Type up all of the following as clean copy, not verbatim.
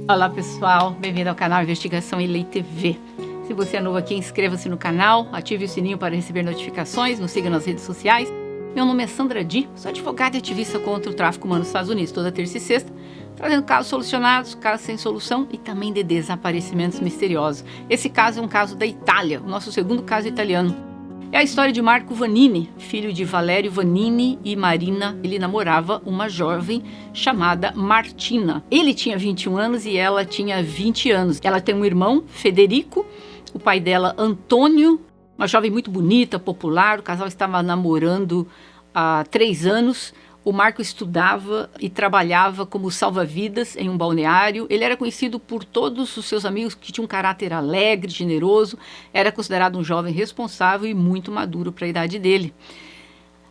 Olá pessoal, bem-vindo ao canal Investigação em Lei TV. Se você é novo aqui, inscreva-se no canal, ative o sininho para receber notificações, nos siga nas redes sociais. Meu nome é Sandra Di, sou advogada e ativista contra o tráfico humano nos Estados Unidos, toda terça e sexta, trazendo casos solucionados, casos sem solução e também de desaparecimentos misteriosos. Esse caso é um caso da Itália, o nosso segundo caso italiano. É a história de Marco Vanini, filho de Valério Vanini e Marina. Ele namorava uma jovem chamada Martina. Ele tinha 21 anos e ela tinha 20 anos. Ela tem um irmão, Federico, o pai dela, Antônio, uma jovem muito bonita, popular. O casal estava namorando há 3 anos. O Marco estudava e trabalhava como salva-vidas em um balneário. Ele era conhecido por todos os seus amigos que tinha um caráter alegre, generoso. Era considerado um jovem responsável e muito maduro para a idade dele.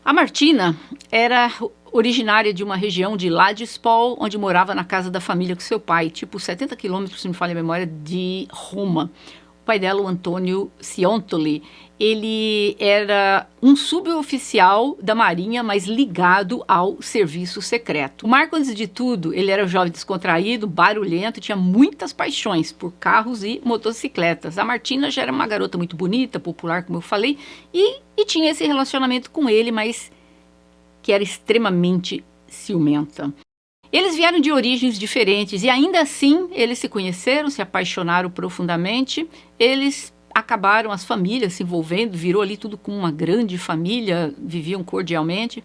A Martina era originária de uma região de Ladispol, onde morava na casa da família com seu pai, tipo 70 quilômetros, se não me falha a memória, de Roma. O pai dela, o Antônio Ciontoli, ele era um suboficial da Marinha, mas ligado ao serviço secreto. O Marco, antes de tudo, ele era um jovem descontraído, barulhento e tinha muitas paixões por carros e motocicletas. A Martina já era uma garota muito bonita, popular, como eu falei, e tinha esse relacionamento com ele, mas que era extremamente ciumenta. Eles vieram de origens diferentes e ainda assim eles se conheceram, se apaixonaram profundamente. Eles acabaram, as famílias se envolvendo, virou ali tudo como uma grande família, viviam cordialmente.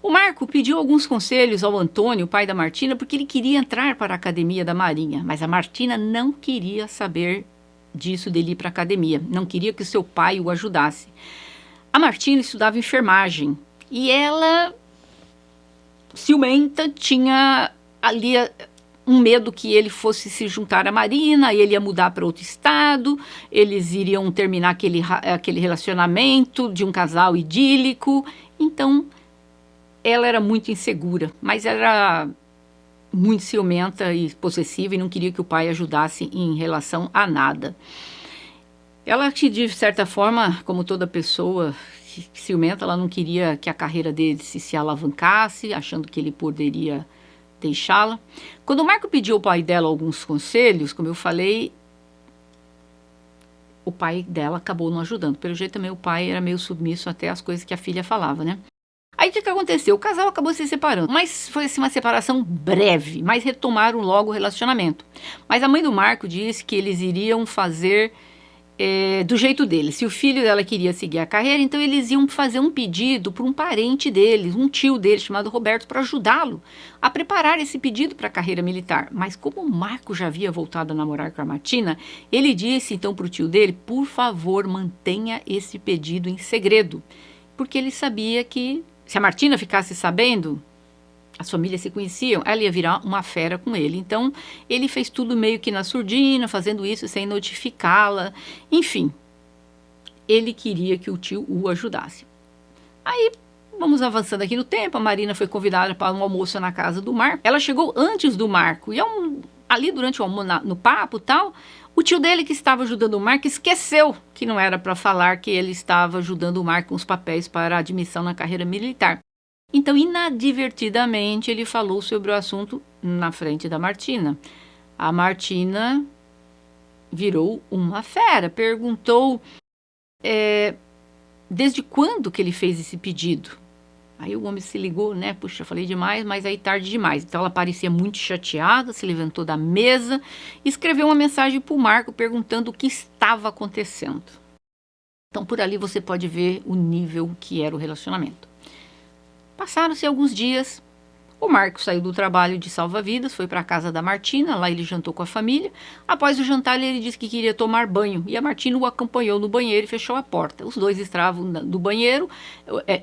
O Marco pediu alguns conselhos ao Antônio, pai da Martina, porque ele queria entrar para a academia da Marinha, mas a Martina não queria saber disso, dele ir para a academia, não queria que o seu pai o ajudasse. A Martina estudava enfermagem e ela, ciumenta, tinha ali um medo que ele fosse se juntar à Marina, ele ia mudar para outro estado, eles iriam terminar aquele relacionamento de um casal idílico. Então, ela era muito insegura, mas era muito ciumenta e possessiva e não queria que o pai ajudasse em relação a nada. Ela, de certa forma, como toda pessoa ciumenta, ela não queria que a carreira dele se alavancasse, achando que ele poderia deixá-la. Quando o Marco pediu ao pai dela alguns conselhos, como eu falei, o pai dela acabou não ajudando. Pelo jeito também o pai era meio submisso até às coisas que a filha falava, né? Aí o que aconteceu? O casal acabou se separando, mas foi assim uma separação breve, mas retomaram logo o relacionamento. Mas a mãe do Marco disse que eles iriam fazer do jeito deles. Se o filho dela queria seguir a carreira, então eles iam fazer um pedido para um parente deles, um tio dele chamado Roberto, para ajudá-lo a preparar esse pedido para a carreira militar. Mas como o Marco já havia voltado a namorar com a Martina, ele disse então para o tio dele, por favor, mantenha esse pedido em segredo, porque ele sabia que se a Martina ficasse sabendo, as famílias se conheciam, ela ia virar uma fera com ele. Então, ele fez tudo meio que na surdina, fazendo isso sem notificá-la. Enfim, ele queria que o tio o ajudasse. Aí, vamos avançando aqui no tempo, a Marina foi convidada para um almoço na casa do Marco. Ela chegou antes do Marco, e ali durante o almoço, no papo e tal, o tio dele que estava ajudando o Marco esqueceu que não era para falar que ele estava ajudando o Marco com os papéis para a admissão na carreira militar. Então, inadvertidamente, ele falou sobre o assunto na frente da Martina. A Martina virou uma fera, perguntou desde quando que ele fez esse pedido. Aí o homem se ligou, né? Puxa, falei demais, mas aí tarde demais. Então ela parecia muito chateada, se levantou da mesa e escreveu uma mensagem para o Marco perguntando o que estava acontecendo. Então, por ali você pode ver o nível que era o relacionamento. Passaram-se alguns dias, o Marco saiu do trabalho de salva-vidas, foi para a casa da Martina, lá ele jantou com a família. Após o jantar, ele disse que queria tomar banho, e a Martina o acompanhou no banheiro e fechou a porta. Os dois estavam no banheiro,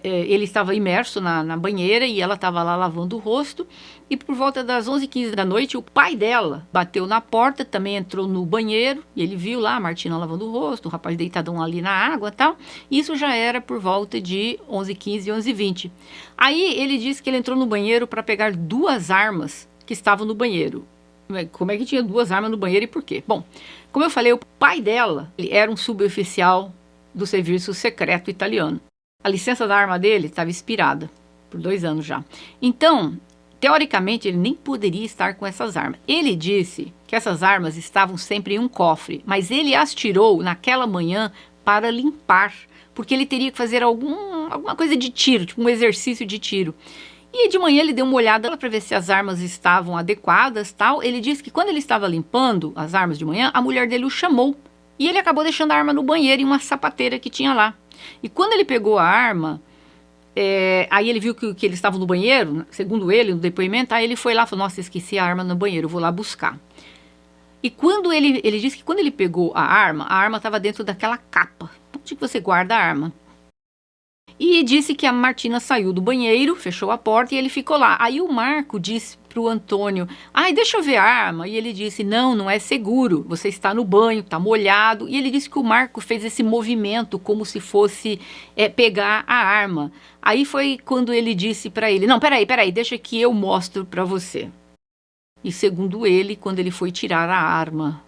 ele estava imerso na banheira e ela estava lá lavando o rosto. E por volta das 11h15 da noite, o pai dela bateu na porta, também entrou no banheiro, e ele viu lá a Martina lavando o rosto, o rapaz deitadão ali na água e tal. Isso já era por volta de 11h15 e 11h20. Aí ele disse que ele entrou no banheiro para pegar 2 armas que estavam no banheiro. Como é que tinha 2 armas no banheiro e por quê? Bom, como eu falei, o pai dela ele era um suboficial do serviço secreto italiano. A licença da arma dele estava expirada por 2 anos já. Então, teoricamente, ele nem poderia estar com essas armas. Ele disse que essas armas estavam sempre em um cofre, mas ele as tirou naquela manhã para limpar, porque ele teria que fazer alguma coisa de tiro, tipo um exercício de tiro. E de manhã ele deu uma olhada para ver se as armas estavam adequadas, tal. Ele disse que quando ele estava limpando as armas de manhã, a mulher dele o chamou. E ele acabou deixando a arma no banheiro, em uma sapateira que tinha lá. E quando ele pegou a arma, aí ele viu que eles estavam no banheiro, segundo ele, no depoimento, aí ele foi lá e falou, nossa, esqueci a arma no banheiro, eu vou lá buscar. E quando ele disse que quando ele pegou a arma estava dentro daquela capa, onde você guarda a arma. E disse que a Martina saiu do banheiro, fechou a porta e ele ficou lá. Aí o Marco disse pro Antônio, ai, deixa eu ver a arma. E ele disse, não é seguro, você está no banho, está molhado. E ele disse que o Marco fez esse movimento como se fosse pegar a arma. Aí foi quando ele disse para ele, não, peraí, deixa que eu mostro para você. E segundo ele, quando ele foi tirar a arma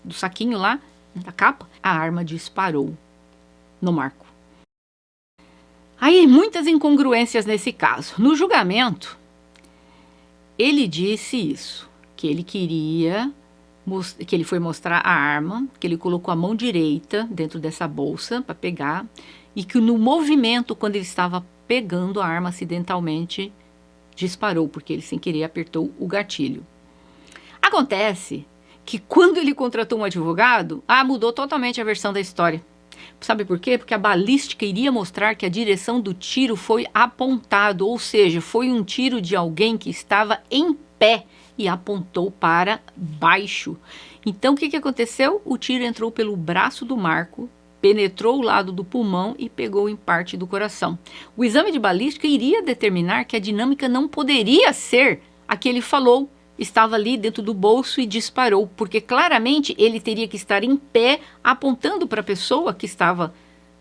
do saquinho lá, da capa, a arma disparou no Marco. Aí, muitas incongruências nesse caso. No julgamento, ele disse isso, que ele queria, que ele foi mostrar a arma, que ele colocou a mão direita dentro dessa bolsa para pegar, e que no movimento, quando ele estava pegando a arma acidentalmente, disparou, porque ele sem querer apertou o gatilho. Acontece que quando ele contratou um advogado, mudou totalmente a versão da história. Sabe por quê? Porque a balística iria mostrar que a direção do tiro foi apontado, ou seja, foi um tiro de alguém que estava em pé e apontou para baixo. Então, o que aconteceu? O tiro entrou pelo braço do Marco, penetrou o lado do pulmão e pegou em parte do coração. O exame de balística iria determinar que a dinâmica não poderia ser a que ele falou, estava ali dentro do bolso e disparou, porque claramente ele teria que estar em pé apontando para a pessoa que estava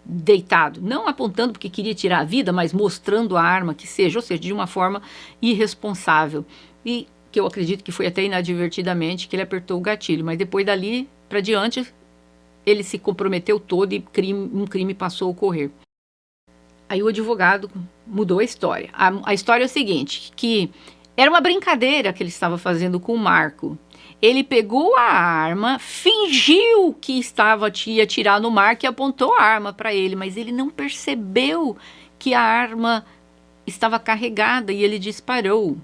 deitado, não apontando porque queria tirar a vida, mas mostrando a arma que seja, ou seja, de uma forma irresponsável. E que eu acredito que foi até inadvertidamente que ele apertou o gatilho, mas depois dali para diante ele se comprometeu todo e um crime passou a ocorrer. Aí o advogado mudou a história. A história é o seguinte, que era uma brincadeira que ele estava fazendo com o Marco. Ele pegou a arma, fingiu que ia atirar no Marco e apontou a arma para ele, mas ele não percebeu que a arma estava carregada e ele disparou.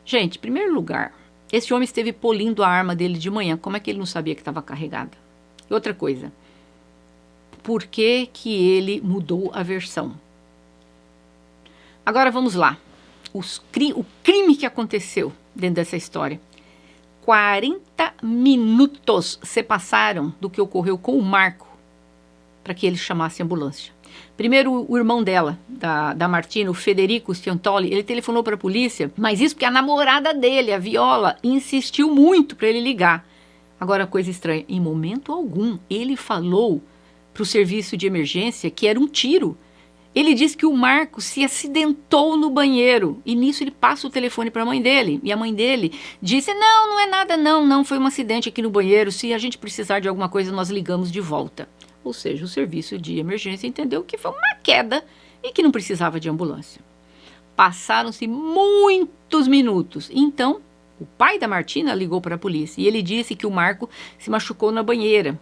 Gente, em primeiro lugar, esse homem esteve polindo a arma dele de manhã. Como é que ele não sabia que estava carregada? E outra coisa, por que ele mudou a versão? Agora vamos lá. O crime que aconteceu dentro dessa história. 40 minutos se passaram do que ocorreu com o Marco para que ele chamasse a ambulância. Primeiro, o irmão dela, da Martina, o Federico Stiantoli, ele telefonou para a polícia, mas isso porque a namorada dele, a Viola, insistiu muito para ele ligar. Agora, coisa estranha, em momento algum, ele falou para o serviço de emergência que era um tiro. Ele disse que o Marco se acidentou no banheiro e nisso ele passa o telefone para a mãe dele. E a mãe dele disse, não é nada não, foi um acidente aqui no banheiro, se a gente precisar de alguma coisa nós ligamos de volta. Ou seja, o serviço de emergência entendeu que foi uma queda e que não precisava de ambulância. Passaram-se muitos minutos, então o pai da Martina ligou para a polícia e ele disse que o Marco se machucou na banheira,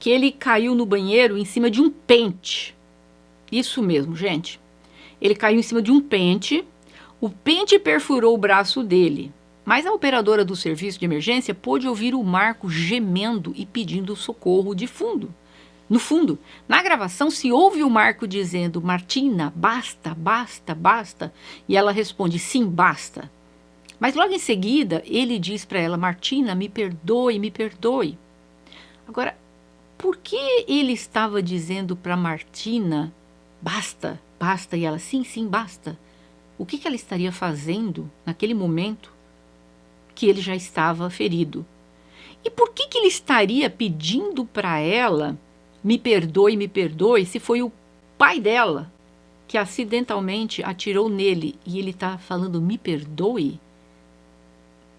que ele caiu no banheiro em cima de um pente. Isso mesmo, gente. Ele caiu em cima de um pente, o pente perfurou o braço dele, mas a operadora do serviço de emergência pôde ouvir o Marco gemendo e pedindo socorro de fundo. No fundo, na gravação se ouve o Marco dizendo, Martina, basta, basta, basta, e ela responde, sim, basta. Mas logo em seguida, ele diz para ela, Martina, me perdoe, me perdoe. Agora, por que ele estava dizendo para Martina, basta, basta, e ela, sim, basta? O que ela estaria fazendo naquele momento que ele já estava ferido? E por que ele estaria pedindo para ela, me perdoe, se foi o pai dela que acidentalmente atirou nele e ele está falando, me perdoe?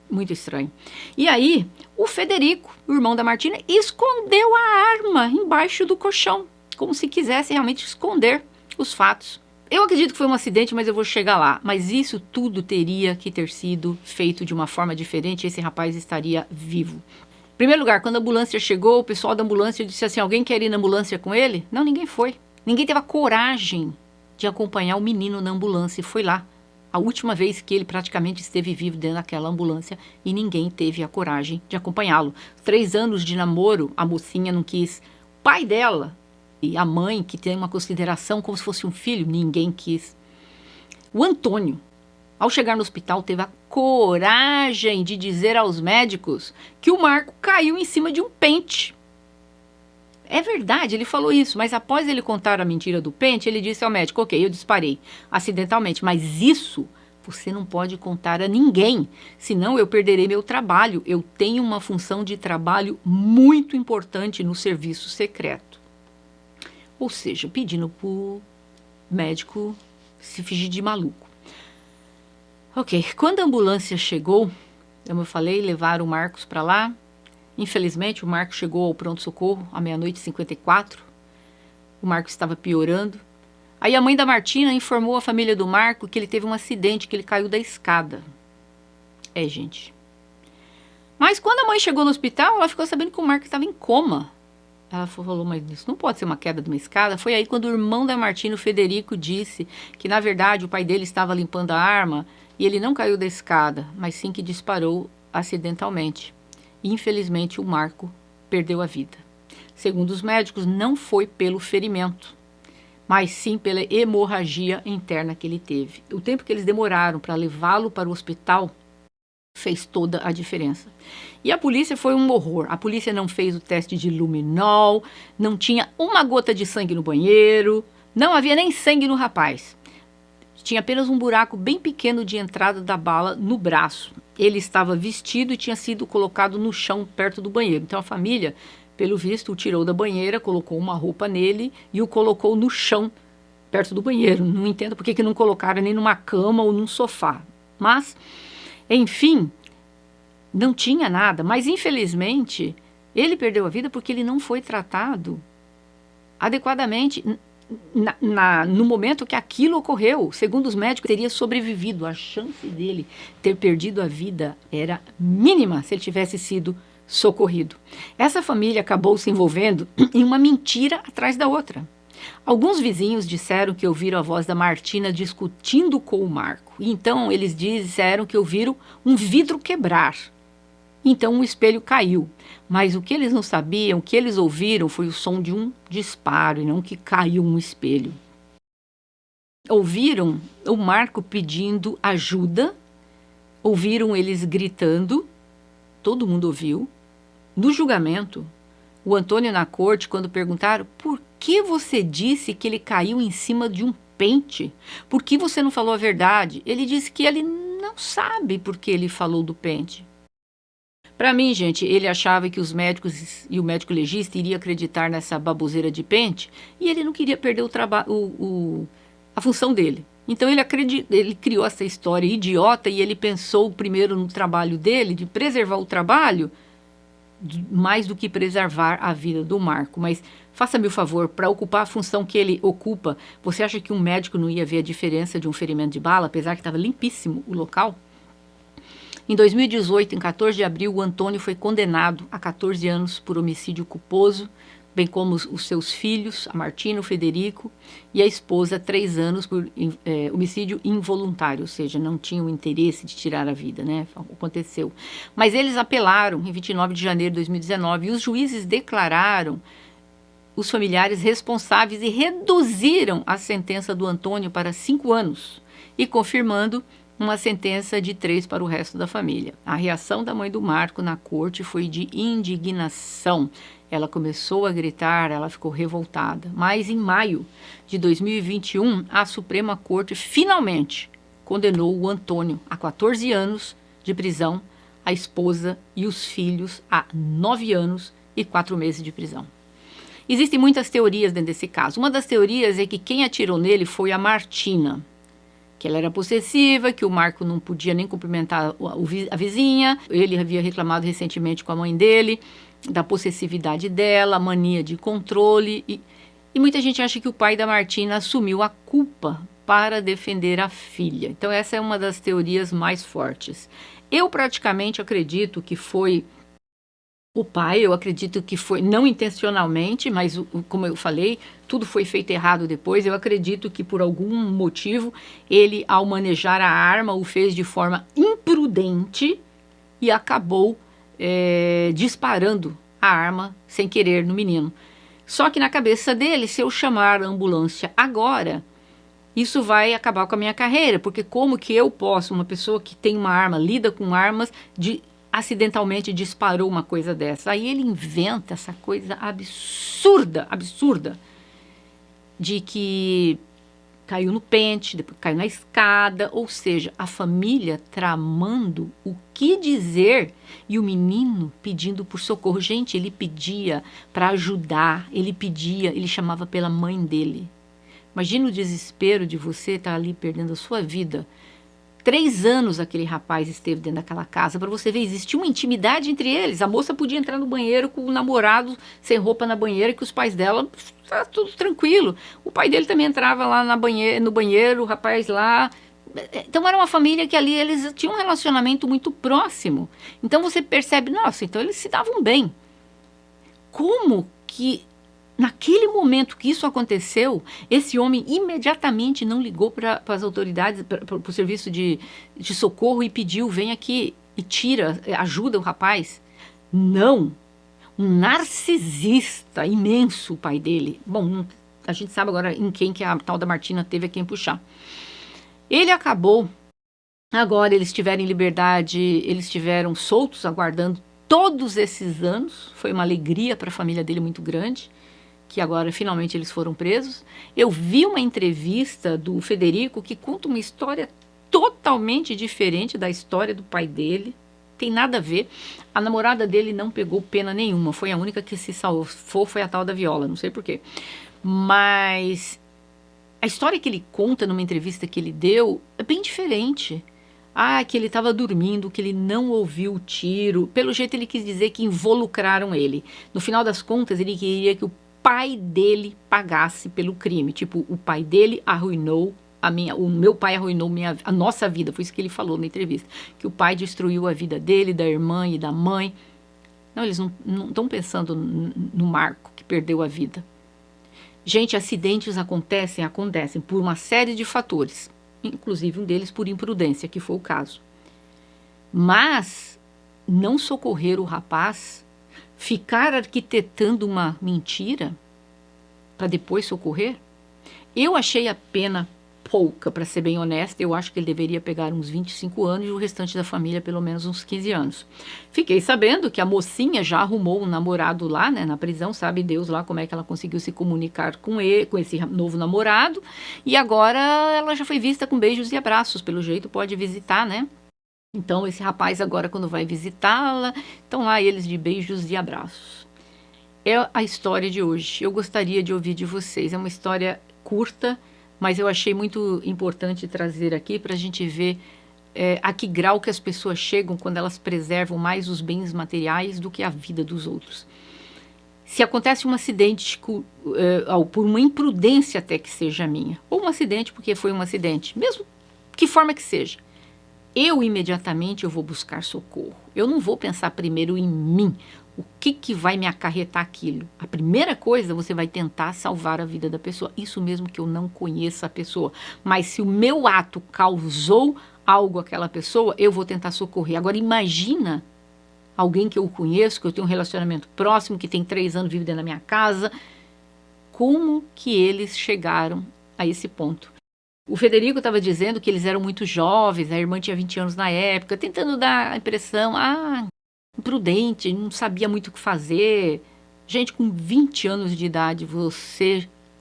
Muito estranho. E aí, o Federico, o irmão da Martina, escondeu a arma embaixo do colchão, como se quisesse realmente esconder os fatos. Eu acredito que foi um acidente, mas eu vou chegar lá. Mas isso tudo teria que ter sido feito de uma forma diferente. Esse rapaz estaria vivo. Em primeiro lugar, quando a ambulância chegou, o pessoal da ambulância disse assim, alguém quer ir na ambulância com ele? Não, ninguém foi. Ninguém teve a coragem de acompanhar o menino na ambulância e foi lá. A última vez que ele praticamente esteve vivo dentro daquela ambulância e ninguém teve a coragem de acompanhá-lo. 3 anos de namoro, a mocinha não quis. O pai dela e a mãe, que tem uma consideração como se fosse um filho, ninguém quis. O Antônio, ao chegar no hospital, teve a coragem de dizer aos médicos que o Marco caiu em cima de um pente. É verdade, ele falou isso, mas após ele contar a mentira do pente, ele disse ao médico, ok, eu disparei acidentalmente, mas isso você não pode contar a ninguém, senão eu perderei meu trabalho. Eu tenho uma função de trabalho muito importante no serviço secreto. Ou seja, pedindo para o médico se fingir de maluco. Ok, quando a ambulância chegou, como eu falei, levaram o Marcos para lá. Infelizmente, o Marcos chegou ao pronto-socorro à 00h54. O Marcos estava piorando. Aí a mãe da Martina informou a família do Marco que ele teve um acidente, que ele caiu da escada. É, gente. Mas quando a mãe chegou no hospital, ela ficou sabendo que o Marco estava em coma. Ela falou, mas isso não pode ser uma queda de uma escada. Foi aí quando o irmão da Martina, o Federico, disse que, na verdade, o pai dele estava limpando a arma e ele não caiu da escada, mas sim que disparou acidentalmente. E, infelizmente, o Marco perdeu a vida. Segundo os médicos, não foi pelo ferimento, mas sim pela hemorragia interna que ele teve. O tempo que eles demoraram para levá-lo para o hospital fez toda a diferença. E a polícia foi um horror. A polícia não fez o teste de luminol, não tinha uma gota de sangue no banheiro, não havia nem sangue no rapaz. Tinha apenas um buraco bem pequeno de entrada da bala no braço. Ele estava vestido e tinha sido colocado no chão perto do banheiro. Então a família, pelo visto, o tirou da banheira, colocou uma roupa nele e o colocou no chão perto do banheiro. Não entendo por que não colocaram nem numa cama ou num sofá. Mas, enfim, não tinha nada. Mas, infelizmente, ele perdeu a vida porque ele não foi tratado adequadamente no momento que aquilo ocorreu. Segundo os médicos, teria sobrevivido. A chance dele ter perdido a vida era mínima se ele tivesse sido socorrido. Essa família acabou se envolvendo em uma mentira atrás da outra. Alguns vizinhos disseram que ouviram a voz da Martina discutindo com o Marco. Então eles disseram que ouviram um vidro quebrar. Então um espelho caiu. Mas o que eles não sabiam, o que eles ouviram foi o som de um disparo e não que caiu um espelho. Ouviram o Marco pedindo ajuda, ouviram eles gritando, todo mundo ouviu. No julgamento, o Antônio na corte, quando perguntaram por que você disse que ele caiu em cima de um pente? Por que você não falou a verdade? Ele disse que ele não sabe por que ele falou do pente. Para mim, gente, ele achava que os médicos e o médico legista iriam acreditar nessa baboseira de pente e ele não queria perder a função dele. Então ele criou essa história idiota e ele pensou primeiro no trabalho dele, de preservar o trabalho, mais do que preservar a vida do Marco. Mas faça-me o favor, para ocupar a função que ele ocupa, você acha que um médico não ia ver a diferença de um ferimento de bala, apesar que estava limpíssimo o local? Em 2018, em 14 de abril, o Antônio foi condenado a 14 anos por homicídio culposo, bem como os seus filhos, a Martina, o Federico, e a esposa, 3 anos por homicídio involuntário, ou seja, não tinham interesse de tirar a vida, né? Aconteceu. Mas eles apelaram em 29 de janeiro de 2019 e os juízes declararam os familiares responsáveis e reduziram a sentença do Antônio para 5 anos e confirmando uma sentença de 3 para o resto da família. A reação da mãe do Marco na corte foi de indignação. Ela começou a gritar, ela ficou revoltada. Mas em maio de 2021, a Suprema Corte finalmente condenou o Antônio a 14 anos de prisão, a esposa e os filhos a 9 anos e 4 meses de prisão. Existem muitas teorias dentro desse caso. Uma das teorias é que quem atirou nele foi a Martina, que ela era possessiva, que o Marco não podia nem cumprimentar a vizinha. Ele havia reclamado recentemente com a mãe dele da possessividade dela, mania de controle. E muita gente acha que o pai da Martina assumiu a culpa para defender a filha. Então essa é uma das teorias mais fortes. Eu praticamente acredito que foi o pai, eu acredito que foi não intencionalmente, mas como eu falei, tudo foi feito errado depois. Eu acredito que por algum motivo ele, ao manejar a arma, o fez de forma imprudente e acabou disparando a arma sem querer no menino. Só que na cabeça dele, se eu chamar a ambulância agora, isso vai acabar com a minha carreira, porque como que eu posso, uma pessoa que tem uma arma, lida com armas, acidentalmente disparou uma coisa dessa? Aí ele inventa essa coisa absurda, de que caiu no pente, depois caiu na escada, ou seja, a família tramando o que dizer e o menino pedindo por socorro. Gente, ele pedia para ajudar, ele chamava pela mãe dele. Imagina o desespero de você estar ali perdendo a sua vida. 3 anos aquele rapaz esteve dentro daquela casa, para você ver, existia uma intimidade entre eles. A moça podia entrar no banheiro com o namorado sem roupa na banheira, que os pais dela, tá tudo tranquilo. O pai dele também entrava lá no banheiro, o rapaz lá. Então era uma família que ali eles tinham um relacionamento muito próximo. Então você percebe, nossa, então eles se davam bem. Como que naquele momento que isso aconteceu, esse homem imediatamente não ligou para as autoridades, para o serviço de socorro e pediu, vem aqui e tira, ajuda o rapaz? Não. Um narcisista imenso, o pai dele. Bom, a gente sabe agora em quem que a tal da Martina teve a quem puxar. Ele acabou, agora eles tiveram liberdade, eles estiveram soltos, aguardando todos esses anos. Foi uma alegria para a família dele muito grande, que agora finalmente eles foram presos. Eu vi uma entrevista do Federico que conta uma história totalmente diferente da história do pai dele. Tem nada a ver. A namorada dele não pegou pena nenhuma, foi a única que se salvou, foi a tal da Viola, não sei porquê. Mas a história que ele conta numa entrevista que ele deu é bem diferente. Que ele estava dormindo, que ele não ouviu o tiro. Pelo jeito ele quis dizer que involucraram ele. No final das contas, ele queria que o pai dele pagasse pelo crime. Tipo, o pai dele arruinou o meu pai arruinou a nossa vida. Foi isso que ele falou na entrevista. Que o pai destruiu a vida dele, da irmã e da mãe. Não, eles não estão pensando no Marco, que perdeu a vida. Gente, acidentes acontecem por uma série de fatores. Inclusive um deles por imprudência, que foi o caso. Mas não socorrer o rapaz, ficar arquitetando uma mentira para depois socorrer, eu achei a pena pouca, para ser bem honesta. Eu acho que ele deveria pegar uns 25 anos e o restante da família pelo menos uns 15 anos. Fiquei sabendo que a mocinha já arrumou um namorado lá, né, na prisão, sabe Deus lá como é que ela conseguiu se comunicar com ele, com esse novo namorado, e agora ela já foi vista com beijos e abraços, pelo jeito pode visitar, né? Então esse rapaz agora quando vai visitá-la, estão lá eles de beijos e abraços. É a história de hoje. Eu gostaria de ouvir de vocês. É uma história curta, mas eu achei muito importante trazer aqui para a gente ver a que grau que as pessoas chegam quando elas preservam mais os bens materiais do que a vida dos outros. Se acontece um acidente por uma imprudência até que seja minha, ou um acidente porque foi um acidente, mesmo que forma que seja, eu imediatamente eu vou buscar socorro. Eu não vou pensar primeiro em mim. O que vai me acarretar aquilo? A primeira coisa, você vai tentar salvar a vida da pessoa. Isso mesmo que eu não conheça a pessoa. Mas se o meu ato causou algo àquela pessoa, eu vou tentar socorrer. Agora, imagina alguém que eu conheço, que eu tenho um relacionamento próximo, que tem 3 anos, vive dentro da minha casa. Como que eles chegaram a esse ponto? O Federico estava dizendo que eles eram muito jovens, a irmã tinha 20 anos na época, tentando dar a impressão, imprudente, não sabia muito o que fazer. Gente, com 20 anos de idade,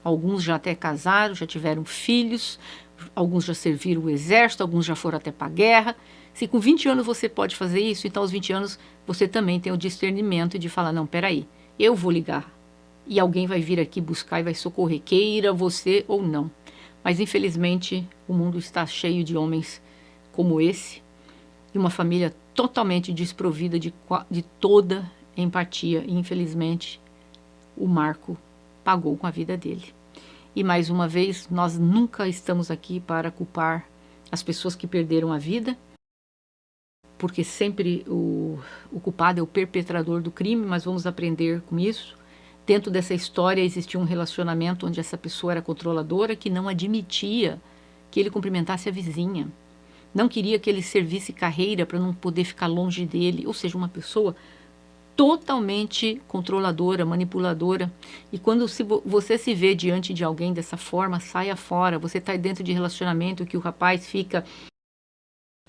alguns já até casaram, já tiveram filhos, alguns já serviram o exército, alguns já foram até para a guerra. Se com 20 anos você pode fazer isso, então aos 20 anos você também tem o discernimento de falar, não, peraí, eu vou ligar e alguém vai vir aqui buscar e vai socorrer, queira você ou não. Mas infelizmente o mundo está cheio de homens como esse e uma família totalmente desprovida de toda empatia. E infelizmente o Marco pagou com a vida dele. E mais uma vez, nós nunca estamos aqui para culpar as pessoas que perderam a vida, porque sempre o culpado é o perpetrador do crime, mas vamos aprender com isso. Dentro dessa história existia um relacionamento onde essa pessoa era controladora, que não admitia que ele cumprimentasse a vizinha. Não queria que ele servisse carreira para não poder ficar longe dele. Ou seja, uma pessoa totalmente controladora, manipuladora. E quando você se vê diante de alguém dessa forma, saia fora. Você está dentro de relacionamento que o rapaz fica...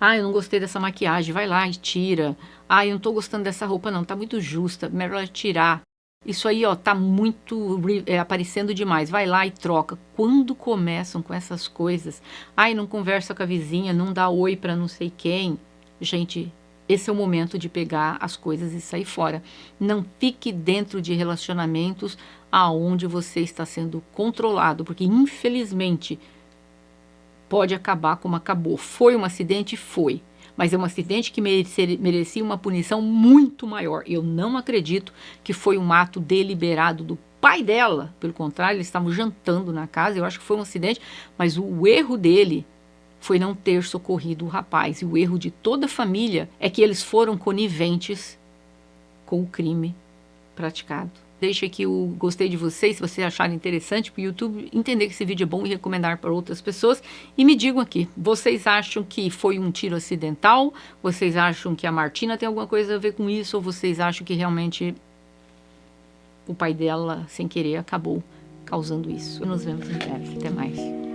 eu não gostei dessa maquiagem, vai lá e tira. Eu não estou gostando dessa roupa não, tá muito justa, melhor tirar. Isso aí, ó, tá muito aparecendo demais, vai lá e troca. Quando começam com essas coisas, não conversa com a vizinha, não dá oi para não sei quem. Gente, esse é o momento de pegar as coisas e sair fora. Não fique dentro de relacionamentos aonde você está sendo controlado, porque infelizmente pode acabar como acabou. Foi um acidente? Foi. Mas é um acidente que merecia uma punição muito maior. Eu não acredito que foi um ato deliberado do pai dela. Pelo contrário, eles estavam jantando na casa. Eu acho que foi um acidente, mas o erro dele foi não ter socorrido o rapaz. E o erro de toda a família é que eles foram coniventes com o crime praticado. Deixe aqui o gostei de vocês, se vocês acharem interessante, para o YouTube entender que esse vídeo é bom e recomendar para outras pessoas. E me digam aqui, vocês acham que foi um tiro acidental? Vocês acham que a Martina tem alguma coisa a ver com isso? Ou vocês acham que realmente o pai dela, sem querer, acabou causando isso? Nos vemos em breve. Até mais.